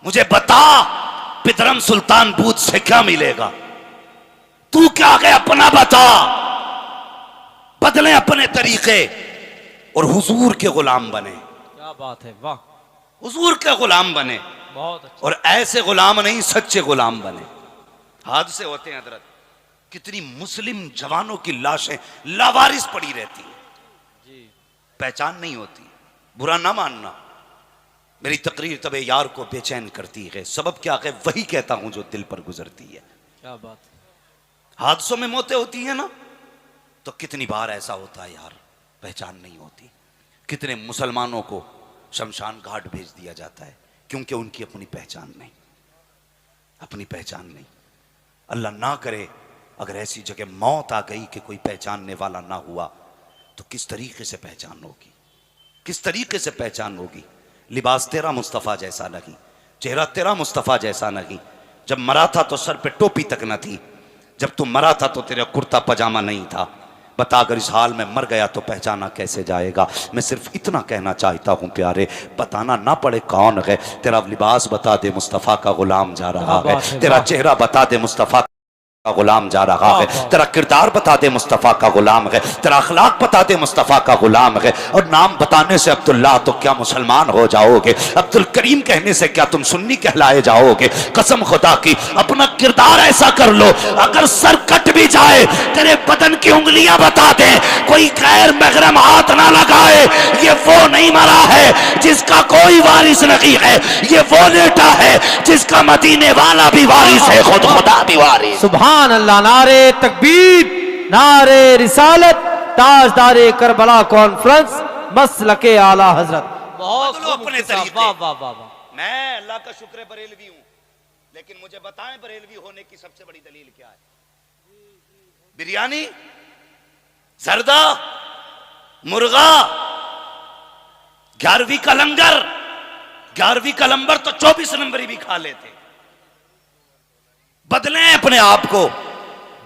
मुझे बता पितरम सुल्तान बूथ से क्या मिलेगा? तू क्या है अपना बता। बदले अपने तरीके और हुजूर के गुलाम बने। क्या बात है, वाह। हुजूर के गुलाम बने, बहुत अच्छा। और ऐसे गुलाम नहीं, सच्चे गुलाम बने। हादसे होते हैं हजरत, कितनी मुस्लिम जवानों की लाशें लावारिस पड़ी रहती है जी। पहचान नहीं होती। बुरा ना मानना, मेरी तकरीर तबे यार को बेचैन करती है। सबब क्या है? वही कहता हूं जो दिल पर गुजरती है। क्या बात है। हादसों में मौतें होती हैं ना, तो कितनी बार ऐसा होता है यार, पहचान नहीं होती। कितने मुसलमानों को शमशान घाट भेज दिया जाता है क्योंकि उनकी अपनी पहचान नहीं, अपनी पहचान नहीं। अल्लाह ना करे अगर ऐसी जगह मौत आ गई कि कोई पहचानने वाला ना हुआ, तो किस तरीके से पहचान होगी, किस तरीके से पहचान होगी। लिबास तेरा मुस्तफ़ा जैसा नहीं, चेहरा तेरा मुस्तफ़ा जैसा नहीं। जब मरा था तो सर पे टोपी तक न थी, जब तू मरा था तो तेरा कुर्ता पजामा नहीं था। बता अगर इस हाल में मर गया तो पहचाना कैसे जाएगा। मैं सिर्फ इतना कहना चाहता हूँ प्यारे, बताना ना पड़े कौन है। तेरा लिबास बता दे मुस्तफ़ा का गुलाम जा रहा है, तेरा चेहरा बता दे मुस्तफ़ा का गुलाम जा रहा है, तेरा किरदार बता दे मुस्तफ़ा का गुलाम है, तेरा अखलाक बता दे मुस्तफ़ा का गुलाम है। और नाम बताने से अब्दुल्ला तो क्या मुसलमान हो जाओगे, अब्दुल करीम कहने से क्या तुम सुन्नी कहलाए जाओगे। कसम खुदा की अपना किरदार ऐसा कर लो, अगर सर कट भी जाए तेरे बदन की उंगलियां बता दे, कोई गैर महरम हाथ ना लगाए। ये वो नहीं मरा है जिसका कोई वारिस नहीं है, ये वो लेटा है जिसका मदीने वाला भी वारिस है, खुद खुदा भी वारिस। सुभान अल्लाह। नारे तकबीर, नारे रिसालत, ताजदारे करबला कॉन्फ्रेंस, मसलके आला हजरत। बहुत अपने तरीके। वाह वाह वाह वाह। मैं अल्लाह का शुक्र बरेलवी हूं, लेकिन मुझे बताएं बरेलवी होने की सबसे बड़ी दलील क्या है? बिरयानी, जर्दा, मुर्गा, 11वीं का लंगर, 11वीं का लंबर तो 24 नंबरी भी खा लेते। बदले अपने आप को।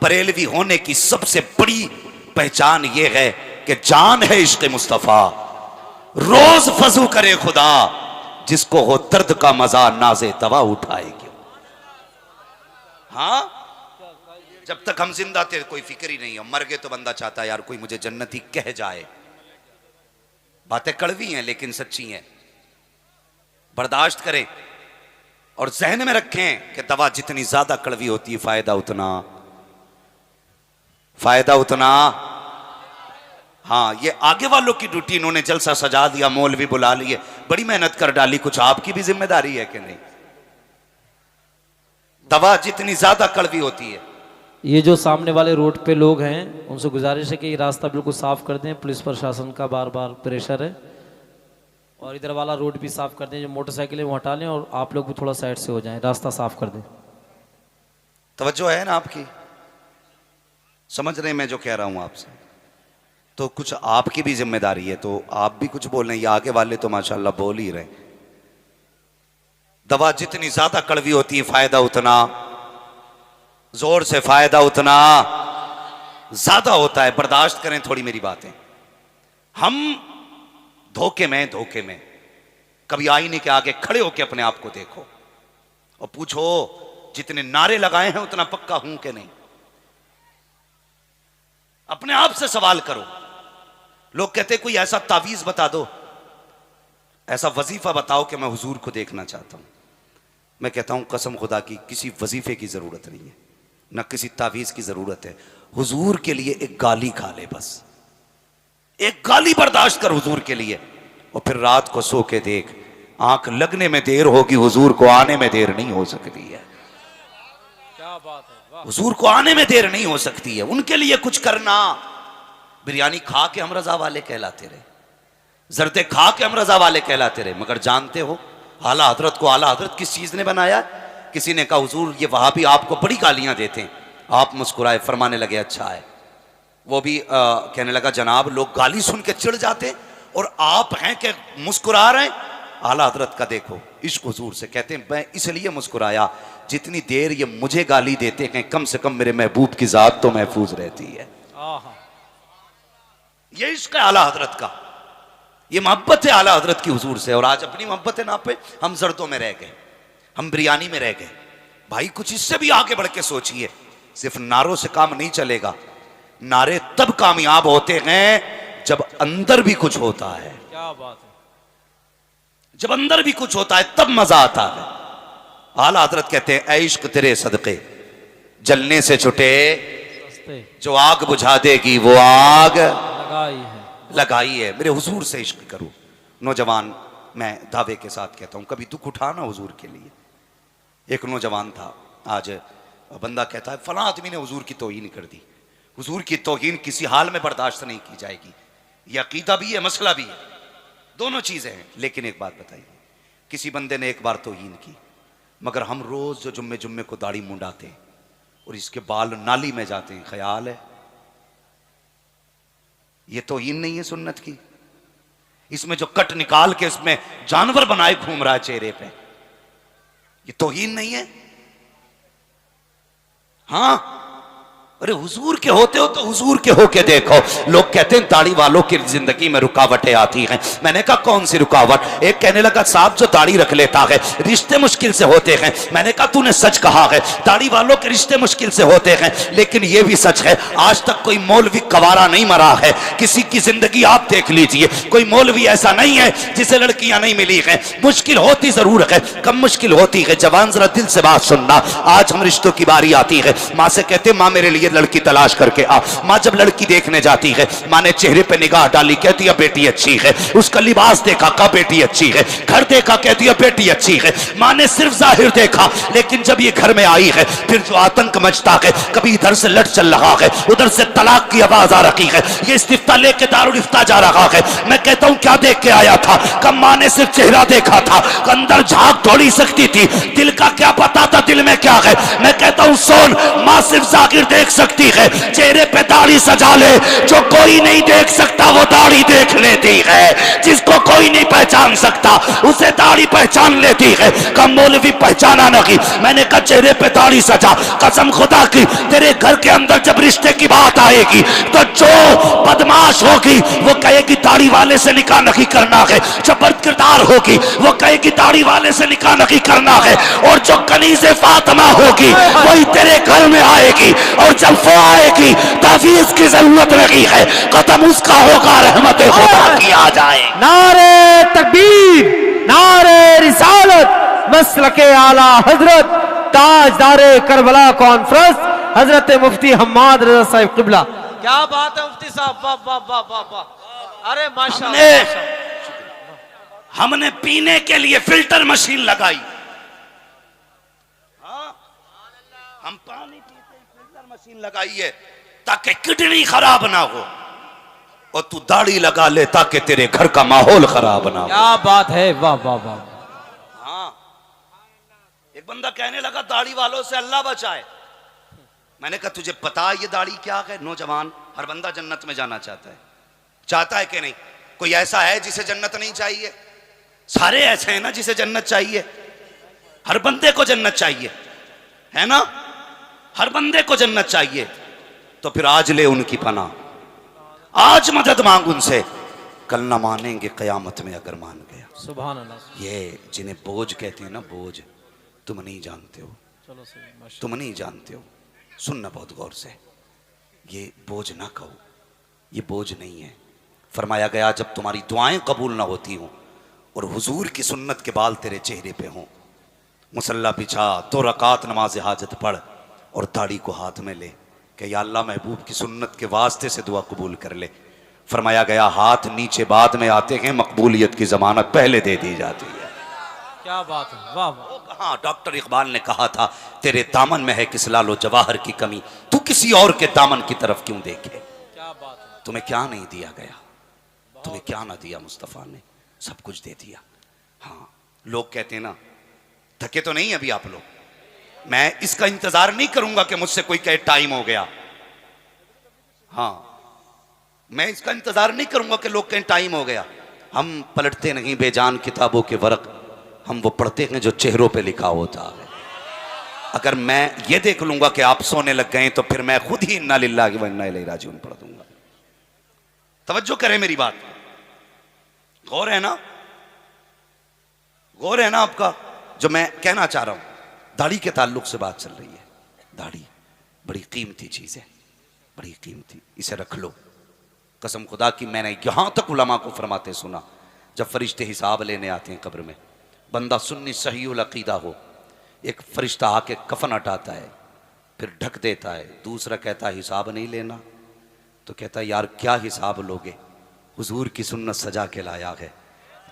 बरेलवी होने की सबसे बड़ी पहचान यह है कि जान है इश्क मुस्तफा, रोज फजू करे खुदा, जिसको हो दर्द का मजा नाजे तवा उठाए क्यों। हाँ, जब तक हम जिंदा थे कोई फिक्र ही नहीं है, मर गए तो बंदा चाहता है यार कोई मुझे जन्नती कह जाए। बातें कड़वी हैं लेकिन सच्ची हैं, बर्दाश्त करें और जहन में रखें कि दवा जितनी ज्यादा कड़वी होती है फायदा उतना। हाँ, ये आगे वालों की ड्यूटी, इन्होंने जलसा सजा दिया, मौलवी बुला लिए, बड़ी मेहनत कर डाली, कुछ आपकी भी जिम्मेदारी है कि नहीं? दवा जितनी ज्यादा कड़वी होती है। ये जो सामने वाले रोड पे लोग हैं उनसे गुजारिश है कि ये रास्ता बिल्कुल साफ कर दें, पुलिस प्रशासन का बार बार प्रेशर है। और इधर वाला रोड भी साफ कर दें, जो मोटरसाइकिलें वो हटा लें और आप लोग भी थोड़ा साइड से हो जाएं, रास्ता साफ कर दें। तवज्जो है ना आपकी? समझ रहे मैं जो कह रहा हूं आपसे? तो कुछ आपकी भी जिम्मेदारी है, तो आप भी कुछ बोल रहे हैं, ये आगे वाले तो माशाल्लाह बोल ही रहे। दवा जितनी ज्यादा कड़वी होती है फायदा उतना, जोर से फायदा उतना ज्यादा होता है। बर्दाश्त करें थोड़ी मेरी बातें। हम धोखे में कभी आईने के आगे खड़े होकर अपने आप को देखो और पूछो जितने नारे लगाए हैं उतना पक्का हूं कि नहीं। अपने आप से सवाल करो। लोग कहते कोई ऐसा तावीज बता दो, ऐसा वजीफा बताओ कि मैं हुजूर को देखना चाहता हूं। मैं कहता हूं कसम खुदा की किसी वजीफे की जरूरत नहीं है, ना किसी तावीज की जरूरत है। हुजूर के लिए एक गाली खा ले, बस एक गाली बर्दाश्त कर हुजूर के लिए, और फिर रात को सो के देख, आंख लगने में देर होगी, हुजूर को आने में देर नहीं हो सकती है। क्या बात है, हुजूर को आने में देर नहीं हो सकती है। उनके लिए कुछ करना। बिरयानी खा के हम रजा वाले कहलाते रहे, जर्दे खा के हम रजा वाले कहलाते रहे, मगर जानते हो आला हजरत को आला हजरत किस चीज ने बनाया? किसी ने कहा हुजूर ये वहाबी आपको बड़ी गालियां देते हैं। आप मुस्कुराए, फरमाने लगे अच्छा है। वो भी कहने लगा जनाब लोग गाली सुन के चिढ़ जाते और आप हैं कि मुस्कुरा रहे हैं। आला हजरत का देखो इश्क हुजूर से। कहते हैं मैं इसलिए मुस्कुराया जितनी देर ये मुझे गाली देते हैं कम से कम मेरे महबूब की जात तो महफूज रहती है। ये इश्क है आला हजरत का, ये मोहब्बत है आला हजरत की हुजूर से। और आज अपनी मोहब्बत नापे हम जर्दों में रह गए, हम बिरयानी में रह गए। भाई कुछ इससे भी आगे बढ़ के सोचिए। सिर्फ नारों से काम नहीं चलेगा। नारे तब कामयाब होते हैं जब अंदर भी कुछ होता है। क्या बात है। जब अंदर भी कुछ होता है तब मजा आता है। आला हजरत कहते हैं, ऐ इश्क तेरे सदके जलने से छुटे, सस्ते जो आग बुझा देगी वो आग लगाई है। मेरे हुजूर से इश्क करो। नौजवान, मैं दावे के साथ कहता हूं, कभी दुख उठाना हुजूर के लिए। एक नौजवान था, आज बंदा कहता है फला आदमी ने हुजूर की तौहीन कर दी। हुजूर की तौहीन किसी हाल में बर्दाश्त नहीं की जाएगी। यह अकीदा भी है, मसला भी है, दोनों चीजें हैं। लेकिन एक बात बताइए, किसी बंदे ने एक बार तौहीन की, मगर हम रोज जो जुम्मे जुम्मे को दाढ़ी मुंडाते हैं और इसके बाल नाली में जाते हैं, ख्याल है ये तौहीन नहीं है सुन्नत की? इसमें जो कट निकाल के इसमें जानवर बनाए घूम रहा है चेहरे पे, ये तौहीन नहीं है? हाँ, अरे हुजूर के होते हो तो हुजूर के होके देखो। लोग कहते हैं दाढ़ी वालों की जिंदगी में रुकावटें आती हैं। मैंने कहा कौन सी रुकावट? एक कहने लगा साहब जो दाढ़ी रख लेता है रिश्ते मुश्किल से होते हैं। मैंने कहा तूने सच कहा है, दाढ़ी वालों के रिश्ते मुश्किल से होते हैं, लेकिन यह भी सच है आज तक कोई मौलवी कवारा नहीं मरा है। किसी की जिंदगी आप देख लीजिए, कोई मौलवी ऐसा नहीं है जिसे लड़कियां नहीं मिली हैं। मुश्किल होती जरूर है, कम मुश्किल होती है। जवान जरा दिल से बात सुनना, आज हम रिश्तों की बारी आती है। माँ से कहते माँ मेरे लिए लड़की तलाश करके आ। माँ जब लड़की देखने जाती है, माँ ने चेहरे पे निगाह डाली, कहती है बेटी अच्छी है। उसका लिबास देखा, कहा बेटी अच्छी है। घर देखा, कहती है बेटी अच्छी है। माँ ने सिर्फ जाहिर देखा, लेकिन जब ये घर में आई है फिर जो आतंक मचता है, कभी इधर से लट चल रहा है, उधर से तलाक की आवाज आ रही है, ये इस्तिफ्ता लेके दारुल इफ्ता जा रहा है। मैं कहता हूं क्या देख के आया था? कब माँ ने सिर्फ चेहरा देखा था, अंदर झांक थोड़ी सकती थी, दिल का क्या पता था दिल में क्या है। मैं कहता हूं सोन, माँ सिर्फ जाहिर देख सकती है, चेहरे पे दाढ़ी सजा ले, जो कोई नहीं देख सकता वो दाढ़ी देख लेती है। जिसको कोई नहीं पहचान सकता उसे दाढ़ी पहचान लेती है। कम मौलवी पहचाना नहीं, मैंने कहा चेहरे पे दाढ़ी सजा, कसम खुदा की तेरे घर के अंदर जब रिश्ते की बात आएगी तो जो बदमाश होगी वो कहेगी दाढ़ी वाले से निकाह नहीं करना है, जो बद किरदार होगी वो कहेगी दाढ़ी वाले से निकाह नहीं करना है, और जो कनीज़े फातिमा होगी वही तेरे घर में आएगी, और जब वो आएगी तावीज़ की जरूरत नहीं है, कदम उसका होगा, रहमत खुदा की आ जाए। नारे तकबीर, नारे रिसालत, मसलके आला हजरत ताजदारे करबला कॉन्फ्रेंस हजरत मुफ्ती हम्माद रजा साहिब किबला। क्या बात है मुफ्ती साहब, वाह वाह वाह वाह वाह। अरे हमने पीने के लिए फिल्टर मशीन लगाई। हम पानी पीते फिल्टर मशीन लगाई है ताकि किडनी खराब ना हो, और तू दाढ़ी लगा ले ताकि तेरे घर का माहौल खराब ना हो। क्या बात है, वाह वाह वाह। हाँ, एक बंदा कहने लगा दाढ़ी वालों से अल्लाह बचाए। मैंने कहा तुझे पता है ये दाढ़ी क्या है? नौजवान, हर बंदा जन्नत में जाना चाहता है कि नहीं? कोई ऐसा है जिसे जन्नत नहीं चाहिए? सारे ऐसे हैं ना जिसे जन्नत चाहिए। हर बंदे को जन्नत चाहिए, है ना? हर बंदे को जन्नत चाहिए। तो फिर आज ले उनकी पनाह, आज मदद मांग उनसे, कल ना मानेंगे कयामत में अगर मान गया। सुभान अल्लाह। ये जिन्हें बोझ कहते हैं ना, बोझ, तुम नहीं जानते हो, चलो सही, तुम नहीं जानते हो। सुनना बहुत गौर से, ये बोझ ना कहो, ये बोझ नहीं है। फरमाया गया जब तुम्हारी दुआएं कबूल ना होती हों और हुजूर की सुन्नत के बाल तेरे चेहरे पे हों, मुसल्ला बिछा, 2 रकात नमाज हाजत पढ़ और दाढ़ी को हाथ में ले कि या अल्लाह महबूब की सुन्नत के वास्ते से दुआ कबूल कर ले। फरमाया गया हाथ नीचे बाद में आते हैं, मकबूलियत की जमानत पहले दे दी जाती है। क्या बात है, वाह वाह। हाँ, डॉक्टर इकबाल ने कहा था तेरे दामन में है किस लालो जवाहर की कमी, तू किसी और के दामन की तरफ क्यों देखे। क्या बात है। तुम्हें क्या नहीं दिया गया, तुम्हें क्या ना दिया मुस्तफ़ा ने, सब कुछ दे दिया। हाँ, लोग कहते हैं ना थके तो नहीं अभी आप लोग, मैं इसका इंतजार नहीं करूंगा कि मुझसे कोई कहे टाइम हो गया। हाँ, मैं इसका इंतजार नहीं करूंगा कि लोग कहें टाइम हो गया। हम पलटते नहीं बेजान किताबों के वर्क, हम वो पढ़ते हैं जो चेहरों पे लिखा होता है। अगर मैं ये देख लूंगा कि आप सोने लग गए तो फिर मैं खुद ही इन्ना लिल्लाहि व इन्ना इलैहि राजिऊन पढ़ दूंगा। तवज्जो करें मेरी बात, गौर है ना, गौर है ना आपका? जो मैं कहना चाह रहा हूं, दाढ़ी के ताल्लुक से बात चल रही है। दाढ़ी बड़ी कीमती चीज है, बड़ी कीमती, इसे रख लो। कसम खुदा की मैंने यहां तक उलमा को फरमाते सुना, जब फरिश्ते हिसाब लेने आते हैं कब्र में, बंदा सुन्नी सहीउल अकीदा हो, एक फरिश्ता आके कफन हटाता है, फिर ढक देता है, दूसरा कहता है हिसाब नहीं लेना, तो कहता है यार क्या हिसाब लोगे, हुजूर की सुन्नत सजा के लाया है,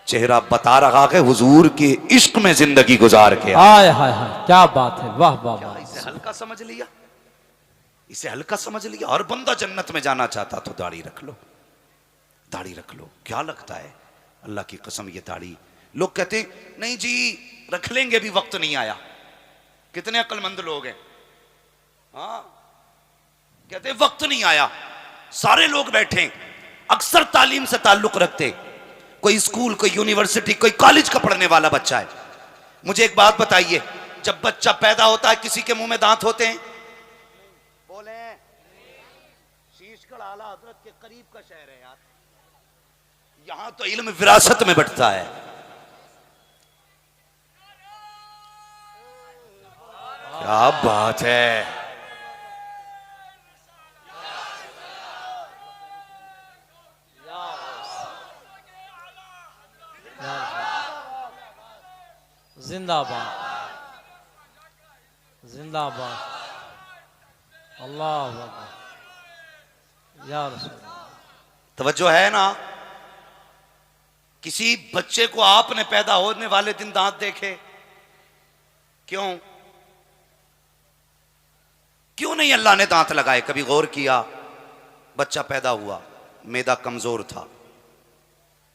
चेहरा बता रहा है हुजूर के इश्क में जिंदगी गुजार के। हाय हाय हाय, क्या बात है, वाह वाह वाह। इसे हल्का समझ लिया, इसे हल्का समझ लिया। हर बंदा जन्नत में जाना चाहता तो दाढ़ी रख लो, दाढ़ी रख लो। क्या लगता है, अल्लाह की कसम ये दाढ़ी, लोग कहते नहीं जी रख लेंगे भी, वक्त नहीं आया। कितने अक्लमंद लोग हैं, हाँ कहते वक्त नहीं आया। सारे लोग बैठे, अक्सर तालीम से ताल्लुक रखते, कोई स्कूल, कोई यूनिवर्सिटी, कोई कॉलेज का पढ़ने वाला बच्चा है। मुझे एक बात बताइए, जब बच्चा पैदा होता है किसी के मुंह में दांत होते हैं? बोले, शीशगढ़ आला हजरत के करीब का शहर है यार, यहां तो इल्म विरासत में बढ़ता है। क्या बात है, जिंदाबाद जिंदाबाद, अल्लाह अकबर या रसूल। तवज्जो है ना? किसी बच्चे को आपने पैदा होने वाले दिन दांत देखे? क्यों क्यों नहीं अल्लाह ने दांत लगाए? कभी गौर किया? बच्चा पैदा हुआ, मैदा कमजोर था,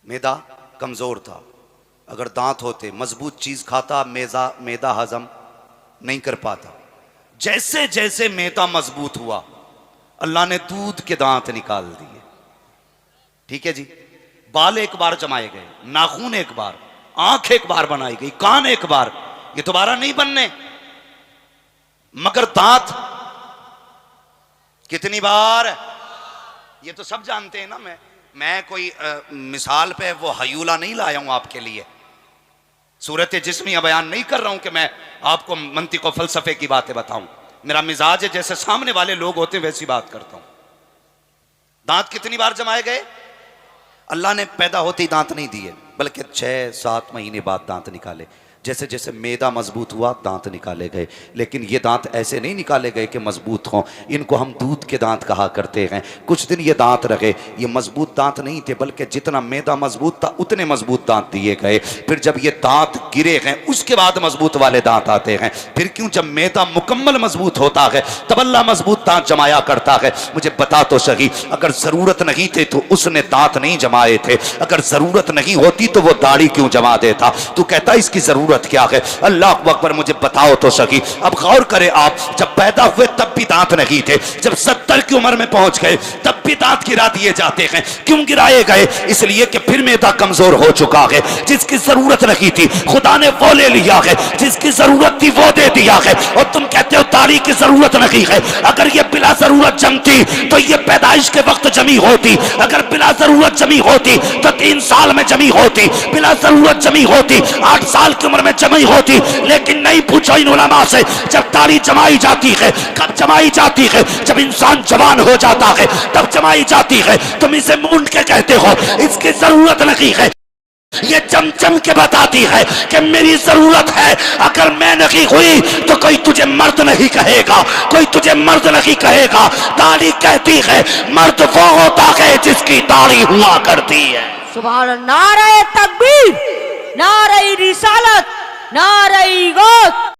मैदा कमजोर था, अगर दांत होते मजबूत चीज खाता, मैदा हजम नहीं कर पाता। जैसे जैसे मैदा मजबूत हुआ, अल्लाह ने दूध के दांत निकाल दिए। ठीक है जी, बाल एक बार जमाए गए, नाखून एक बार, आंख एक बार बनाई गई, कान एक बार, ये दोबारा नहीं बनने। मगर दांत कितनी बार? ये तो सब जानते हैं ना। मैं कोई मिसाल पे वो हयूला नहीं लाया हूं आपके लिए, सूरत जिस्मिया बयान नहीं कर रहा हूं कि मैं आपको मंतिक और फलसफे की बातें बताऊं। मेरा मिजाज है जैसे सामने वाले लोग होते वैसी बात करता हूं। दांत कितनी बार जमाए गए? अल्लाह ने पैदा होते ही दांत नहीं दिए, बल्कि 6-7 महीने बाद दांत निकाले। जैसे जैसे मैदा मजबूत हुआ दांत निकाले गए, लेकिन ये दांत ऐसे नहीं निकाले गए कि मजबूत हों, इनको हम दूध के दांत कहा करते हैं। कुछ दिन ये दांत रहे, ये मजबूत दांत नहीं थे, बल्कि जितना मैदा मजबूत था उतने मजबूत दांत दिए गए। फिर जब ये दांत गिरे हैं उसके बाद मजबूत वाले दांत आते हैं। फिर क्यों? जब मैदा मुकम्मल मजबूत होता है तब अल्लाह मजबूत दांत जमाया करता है। मुझे बता तो सही, अगर जरूरत नहीं थे तो उसने दांत नहीं जमाए थे, अगर जरूरत नहीं होती तो वो दाढ़ी क्यों जमा देता? तू कहता इसकी जरूरत क्या है? अल्लाह अकबर, मुझे बताओ तो सही। अब गौर करें आप, जब पैदा हुए तब भी दांत नहीं थे, जब 70 की उम्र में पहुंच गए तब भी दांत गिरा दिए जाते हैं। क्यों गिराए गए? इसलिए कि फिर मैदा कमजोर हो चुका है। जिसकी जरूरत नहीं थी खुदा ने वो ले लिया है, जिसकी जरूरत थी वो दे दिया है। और तुम कहते हो दाढ़ी की जरूरत नहीं है। अगर ये बिला जरूरत जमती तो ये पैदाइश के वक्त जमी होती, अगर बिला जरूरत जमी होती तो 3 साल में जमी होती, बिला जरूरत जमी होती 8 साल की उम्र में जमी होती। लेकिन नहीं, पूछो इन उलमा से, जब दाढ़ी जमाई जाती है, कब जमाई जाती है? जब इंसान जवान हो जाता है तब जमाई जाती है। तुम इसे मूंड के कहते हो, इसकी जरूरत नहीं है। ये चमचम के बताती है कि मेरी जरूरत है। अगर मैं नहीं हुई तो कोई तुझे मर्द नहीं कहेगा, कोई तुझे मर्द नहीं कहेगा। दाढ़ी कहती है मर्द वो होता है जिसकी दाढ़ी हुआ करती है। सुभान अल्लाह। नारे तकबीर, नारे रिसालत, नारे गौस।